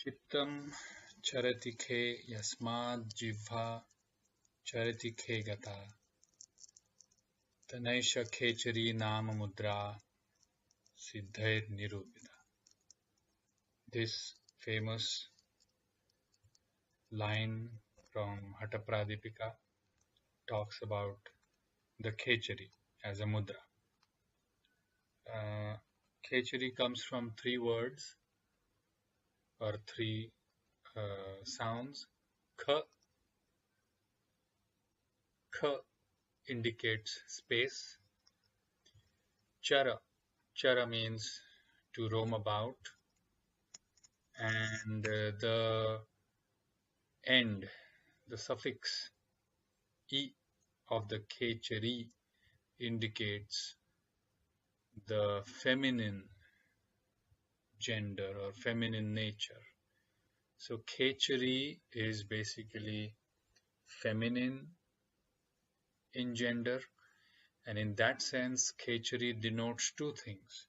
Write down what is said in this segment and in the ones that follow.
चित्तं चरति खे यस्माद् जिह्वा चरति खे गता तनैष खेचरी नाम mudra siddhair This famous line from Hatapradipika talks about the Khechari as a mudra. Khechari comes from three words or three sounds. Kha indicates space. Chara means to roam about, and the end, the suffix e of the Khechari indicates the feminine gender or feminine nature. So Khechari is basically feminine in gender, and in that sense Khechari denotes two things: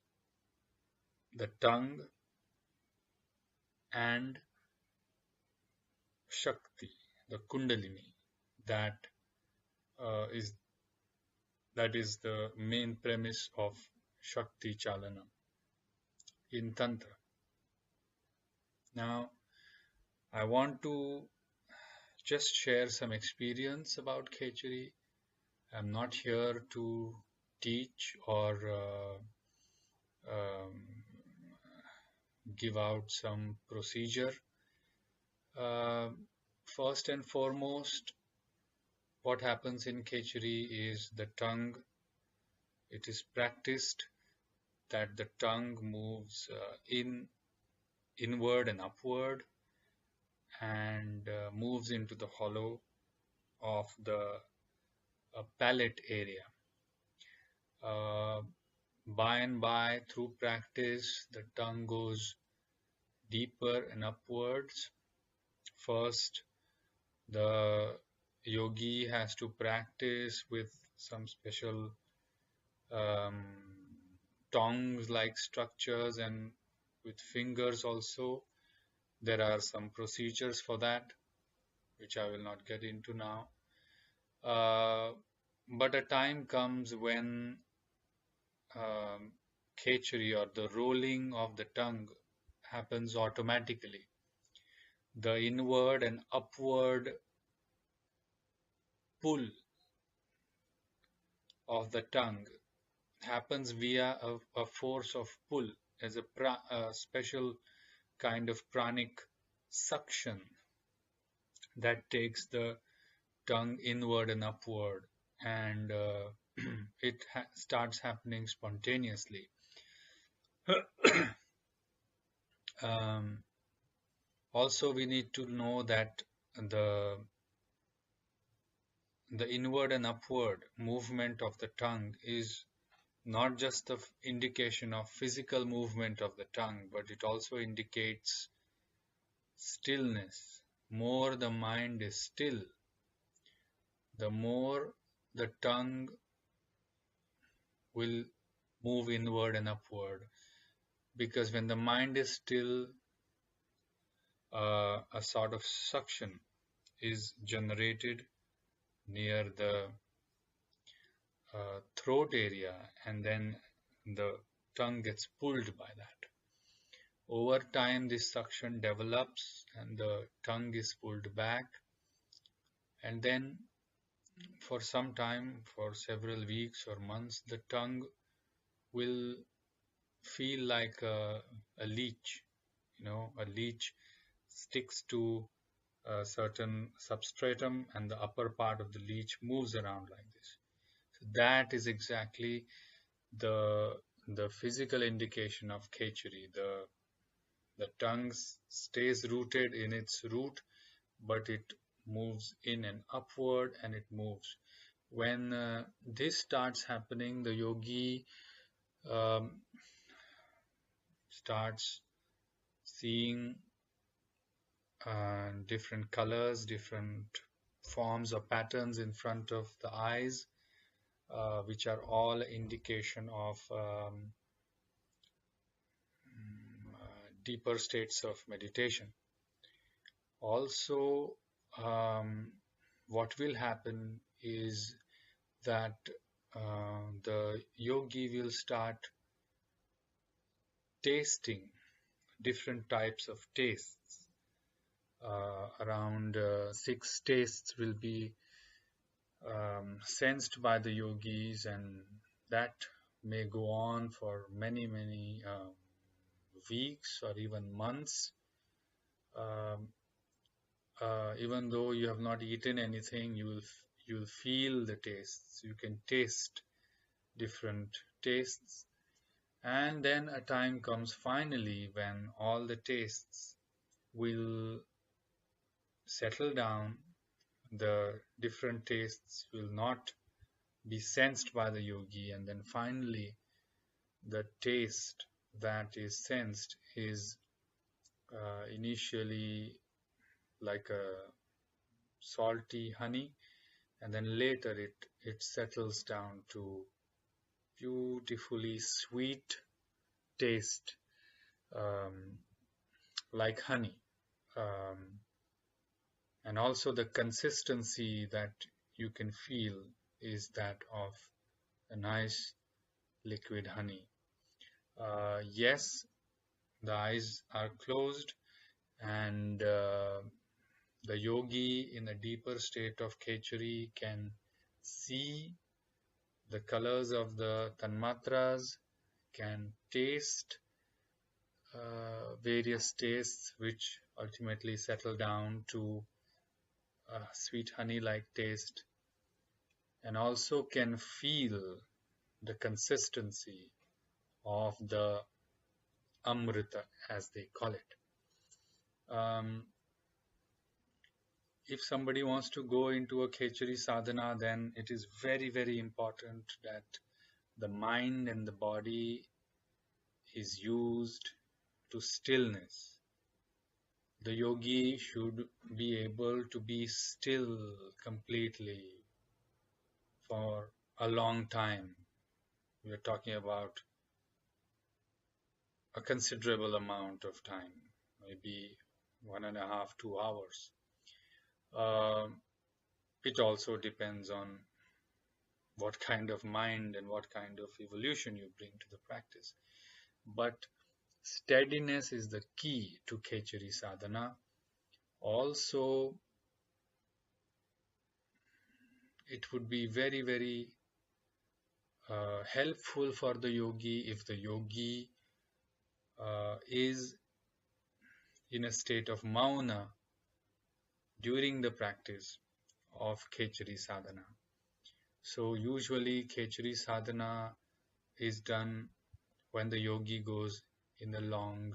the tongue and Shakti, the Kundalini, that is the main premise of Shakti Chalana in Tantra. Now, I want to just share some experience about Khechari. I'm not here to teach or give out some procedure. First and foremost, what happens in Khechari is the tongue. It is practiced that the tongue moves inward and upward, and moves into the hollow of the palate area. By and by, through practice, the tongue goes deeper and upwards. First, the yogi has to practice with some special tongs-like structures, and with fingers also. There are some procedures for that, which I will not get into now. But a time comes when Khechari, or the rolling of the tongue, happens automatically. The inward and upward pull of the tongue happens via a force of pull, as a special kind of pranic suction that takes the tongue inward and upward, and it starts happening spontaneously. Also, we need to know that the inward and upward movement of the tongue is not just the indication of physical movement of the tongue, but it also indicates stillness. More the mind is still, the more the tongue will move inward and upward. Because when the mind is still, a sort of suction is generated near the throat area, and then the tongue gets pulled by that. Over time, this suction develops and the tongue is pulled back, and then for some time, for several weeks or months, the tongue will feel like a leech. A leech sticks to a certain substratum, and the upper part of the leech moves around like this. So that is exactly the physical indication of Khechari. The tongue stays rooted in its root, but it moves in and upward, and it moves. When this starts happening, the yogi starts seeing different colors, different forms or patterns in front of the eyes, which are all indication of deeper states of meditation. Also, what will happen is that the yogi will start tasting different types of tastes. Around six tastes will be sensed by the yogis, and that may go on for many, many weeks or even months. Um, even though you have not eaten anything, you'll feel the tastes. You can taste different tastes, and then a time comes finally when all the tastes will settle down. The different tastes will not be sensed by the yogi, and then finally the taste that is sensed is initially like a salty honey, and then later it settles down to beautifully sweet taste, um, like honey. Um, and also the consistency that you can feel is that of a nice liquid honey. Yes, the eyes are closed, and the yogi in a deeper state of Khechari can see the colors of the tanmatras, can taste various tastes which ultimately settle down to a sweet honey like taste, and also can feel the consistency of the amrita, as they call it. If somebody wants to go into a Khechari sadhana, then it is very, very important that the mind and the body is used to stillness. The yogi should be able to be still completely for a long time. We are talking about a considerable amount of time, maybe 1.5, 2 hours. It also depends on what kind of mind and what kind of evolution you bring to the practice. But steadiness is the key to Khechari sadhana. Also, it would be very, very helpful for the yogi if the yogi is in a state of mauna during the practice of Khechari sadhana. So usually Khechari sadhana is done when the yogi goes in the long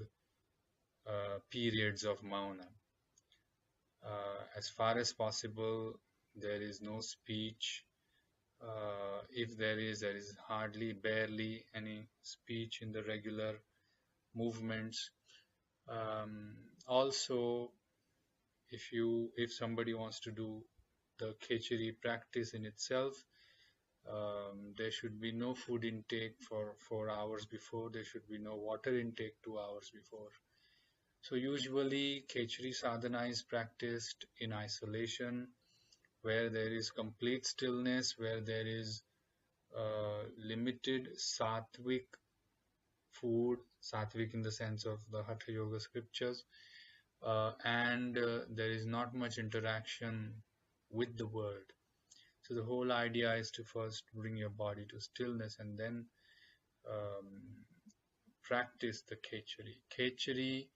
periods of mauna. As far as possible, there is no speech. If there is hardly, barely any speech in the regular movements. Also, if somebody wants to do the Khechari practice in itself, there should be no food intake for 4 hours before. There should be no water intake 2 hours before. So usually Khechari sadhana is practiced in isolation, where there is complete stillness, where there is limited sattvic food, sattvic in the sense of the Hatha Yoga scriptures, and there is not much interaction with the world. So the whole idea is to first bring your body to stillness and then practice the Khechari. Khechari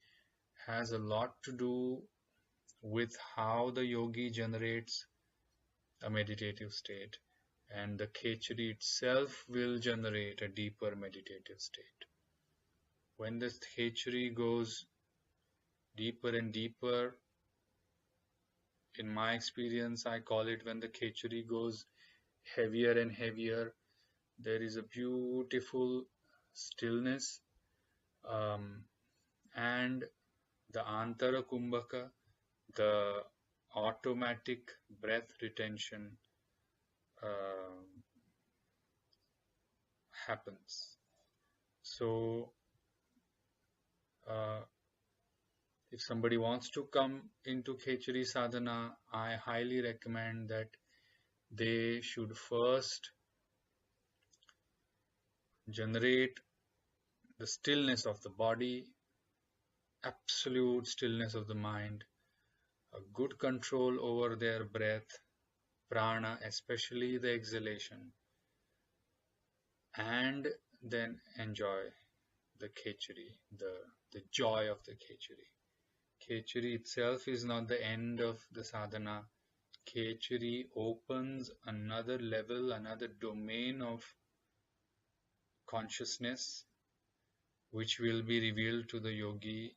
has a lot to do with how the yogi generates a meditative state, and the Khechari itself will generate a deeper meditative state. When the Khechari goes deeper and deeper, in my experience, I call it when the Khechari goes heavier and heavier, there is a beautiful stillness, and the Antara Kumbhaka, the automatic breath retention happens. So If somebody wants to come into Khechari sadhana, I highly recommend that they should first generate the stillness of the body, absolute stillness of the mind, a good control over their breath, prana, especially the exhalation, and then enjoy the Khechari, the joy of the Khechari. Khechari itself is not the end of the sadhana. Khechari opens another level, another domain of consciousness, which will be revealed to the yogi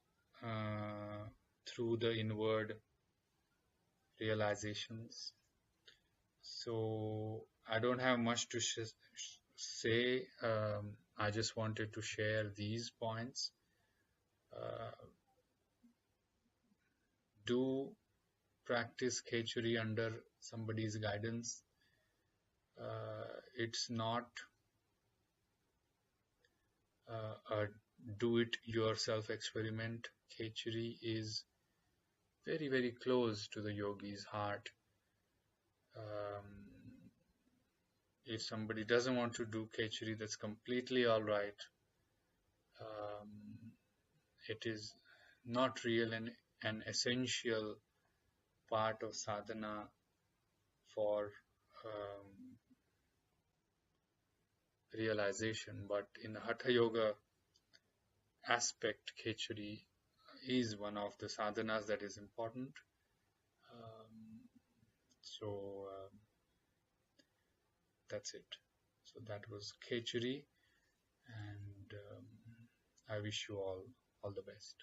through the inward realizations. So I don't have much to say. I just wanted to share these points. Do practice Khechari under somebody's guidance. It's not a do-it-yourself experiment. Khechari is very, very close to the yogi's heart. If somebody doesn't want to do Khechari, that's completely all right. It is not real an essential part of sadhana for realization, but in the Hatha Yoga aspect, Khechari is one of the sadhanas that is important. So that's it. So that was Khechari, and I wish you all the best.